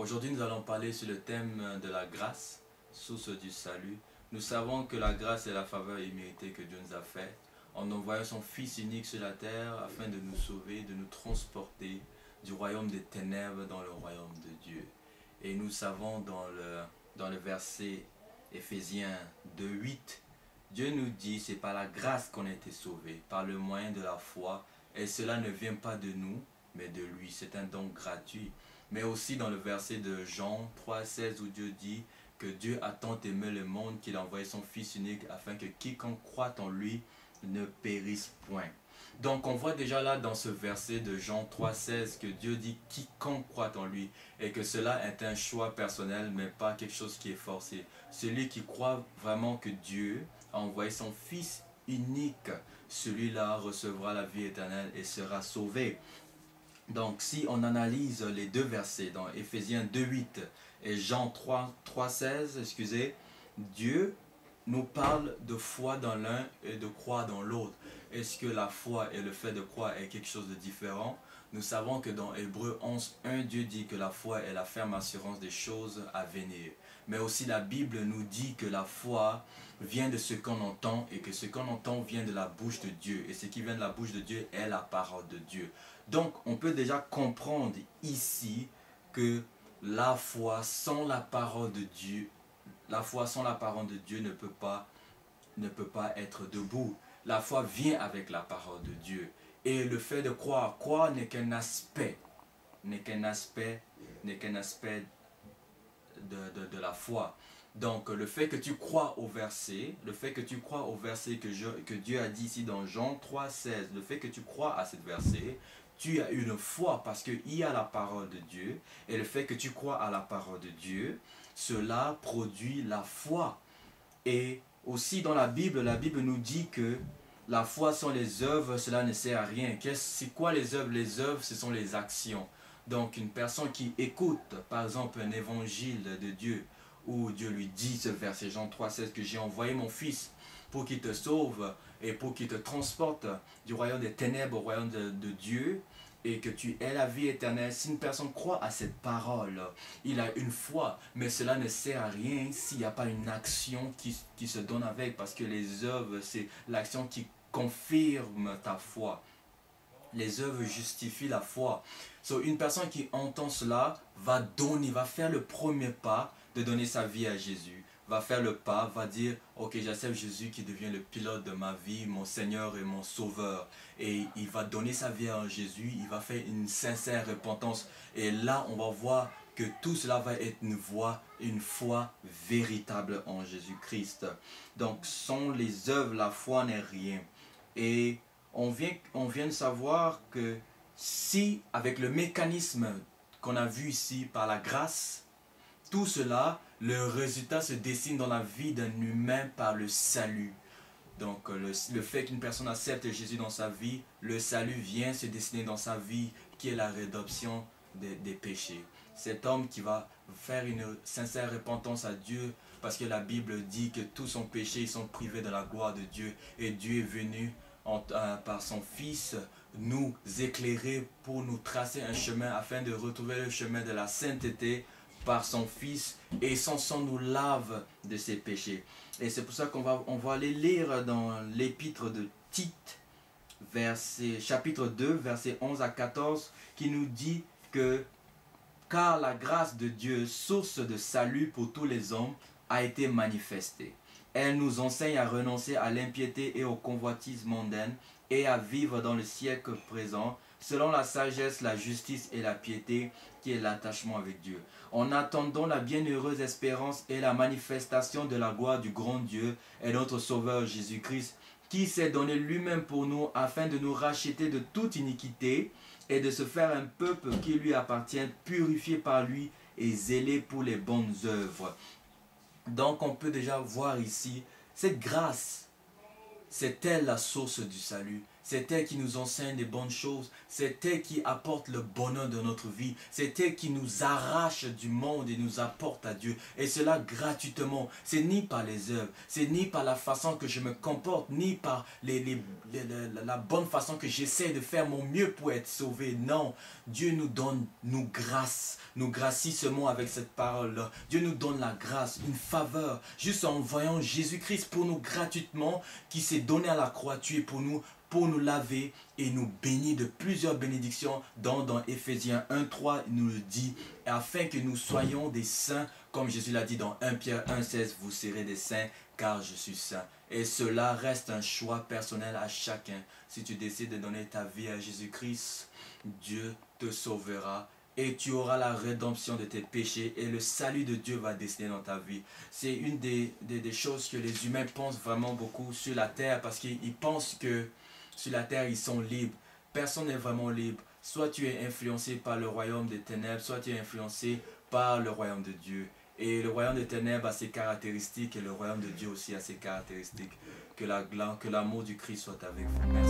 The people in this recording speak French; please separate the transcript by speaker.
Speaker 1: Aujourd'hui, nous allons parler sur le thème de la grâce, source du salut. Nous savons que la grâce est la faveur imméritée que Dieu nous a faite en envoyant son Fils unique sur la terre afin de nous sauver, de nous transporter du royaume des ténèbres dans le royaume de Dieu. Et nous savons dans le verset Éphésiens 2:8, Dieu nous dit, c'est par la grâce qu'on a été sauvé, par le moyen de la foi, et cela ne vient pas de nous, mais de lui. C'est un don gratuit. Mais aussi dans le verset de Jean 3:16 où Dieu dit que Dieu a tant aimé le monde qu'il a envoyé son Fils unique afin que quiconque croit en lui ne périsse point. Donc on voit déjà là dans ce verset de Jean 3:16 que Dieu dit quiconque croit en lui et que cela est un choix personnel mais pas quelque chose qui est forcé. Celui qui croit vraiment que Dieu a envoyé son Fils unique, celui-là recevra la vie éternelle et sera sauvé. Donc si on analyse les deux versets dans Éphésiens 2:8 et Jean 3:16, excusez, Dieu nous parle de foi dans l'un et de croire dans l'autre. Est-ce que la foi et le fait de croire est quelque chose de différent? Nous savons que dans Hébreux 11:1, Dieu dit que la foi est la ferme assurance des choses à venir. Mais aussi la Bible nous dit que la foi vient de ce qu'on entend et que ce qu'on entend vient de la bouche de Dieu. Et ce qui vient de la bouche de Dieu est la parole de Dieu. Donc on peut déjà comprendre ici que la foi sans la parole de Dieu, la foi sans la parole de Dieu ne peut pas être debout. La foi vient avec la parole de Dieu. Et le fait de croire n'est qu'un aspect, de la foi. Donc le fait que tu crois au verset, que Dieu a dit ici dans Jean 3:16, le fait que tu crois à ce verset, tu as une foi parce qu'il y a la parole de Dieu. Et le fait que tu crois à la parole de Dieu, cela produit la foi. Et aussi dans la Bible nous dit que la foi sans les œuvres, cela ne sert à rien. C'est quoi les œuvres? Les œuvres, ce sont les actions. Donc une personne qui écoute, par exemple, un évangile de Dieu, où Dieu lui dit ce verset Jean 3:16 que j'ai envoyé mon Fils pour qu'il te sauve et pour qu'il te transporte du royaume des ténèbres au royaume de Dieu et que tu aies la vie éternelle. Si une personne croit à cette parole, il a une foi, mais cela ne sert à rien s'il n'y a pas une action qui se donne avec, parce que les œuvres, c'est l'action qui confirme ta foi. Les œuvres justifient la foi. Une personne qui entend cela va faire le premier pas de donner sa vie à Jésus. Va faire le pas, va dire, ok, j'accepte Jésus qui devient le pilote de ma vie, mon Seigneur et mon Sauveur. Et il va donner sa vie à Jésus, il va faire une sincère repentance. Et là, on va voir que tout cela va être une foi véritable en Jésus-Christ. Donc, sans les œuvres, la foi n'est rien. Et on vient de savoir que si, avec le mécanisme qu'on a vu ici par la grâce, tout cela, le résultat se dessine dans la vie d'un humain par le salut. Donc le fait qu'une personne accepte Jésus dans sa vie, le salut vient se dessiner dans sa vie, qui est la rédemption des péchés. Cet homme qui va faire une sincère repentance à Dieu, parce que la Bible dit que tous son péché, ils sont privés de la gloire de Dieu. Et Dieu est venu par son Fils nous éclairer pour nous tracer un chemin afin de retrouver le chemin de la sainteté par son Fils, et son sang nous lave de ses péchés. Et c'est pour ça qu'on va aller lire dans l'épître de Tite, chapitre 2, versets 11 à 14, qui nous dit que « Car la grâce de Dieu, source de salut pour tous les hommes, a été manifestée. Elle nous enseigne à renoncer à l'impiété et aux convoitises mondaines et à vivre dans le siècle présent, selon la sagesse, la justice et la piété, qui est l'attachement avec Dieu. En attendant la bienheureuse espérance et la manifestation de la gloire du grand Dieu et notre Sauveur Jésus-Christ, qui s'est donné lui-même pour nous afin de nous racheter de toute iniquité et de se faire un peuple qui lui appartient, purifié par lui et zélé pour les bonnes œuvres. » Donc on peut déjà voir ici, cette grâce, c'est elle la source du salut. C'est elle qui nous enseigne les bonnes choses. C'est elle qui apporte le bonheur de notre vie. C'est elle qui nous arrache du monde et nous apporte à Dieu. Et cela gratuitement. C'est ni par les œuvres, c'est ni par la façon que je me comporte, ni par la bonne façon que j'essaie de faire mon mieux pour être sauvé. Non, Dieu nous donne, nous grâce, nous gracie seulement avec cette parole-là. Dieu nous donne la grâce, une faveur, juste en voyant Jésus-Christ pour nous gratuitement, qui s'est donné à la croix, tué pour nous laver et nous bénir de plusieurs bénédictions dans Éphésiens 1.3 il nous le dit, afin que nous soyons des saints, comme Jésus l'a dit dans 1 Pierre 1.16, vous serez des saints car je suis saint. Et cela reste un choix personnel à chacun. Si tu décides de donner ta vie à Jésus-Christ, Dieu te sauvera et tu auras la rédemption de tes péchés et le salut de Dieu va dessiner dans ta vie. C'est une des choses que les humains pensent vraiment beaucoup sur la terre, parce qu'ils pensent que sur la terre ils sont libres. Personne n'est vraiment libre. Soit tu es influencé par le royaume des ténèbres, soit tu es influencé par le royaume de Dieu. Et le royaume des ténèbres a ses caractéristiques et le royaume de Dieu aussi a ses caractéristiques. Que l'amour du Christ soit avec vous. Merci.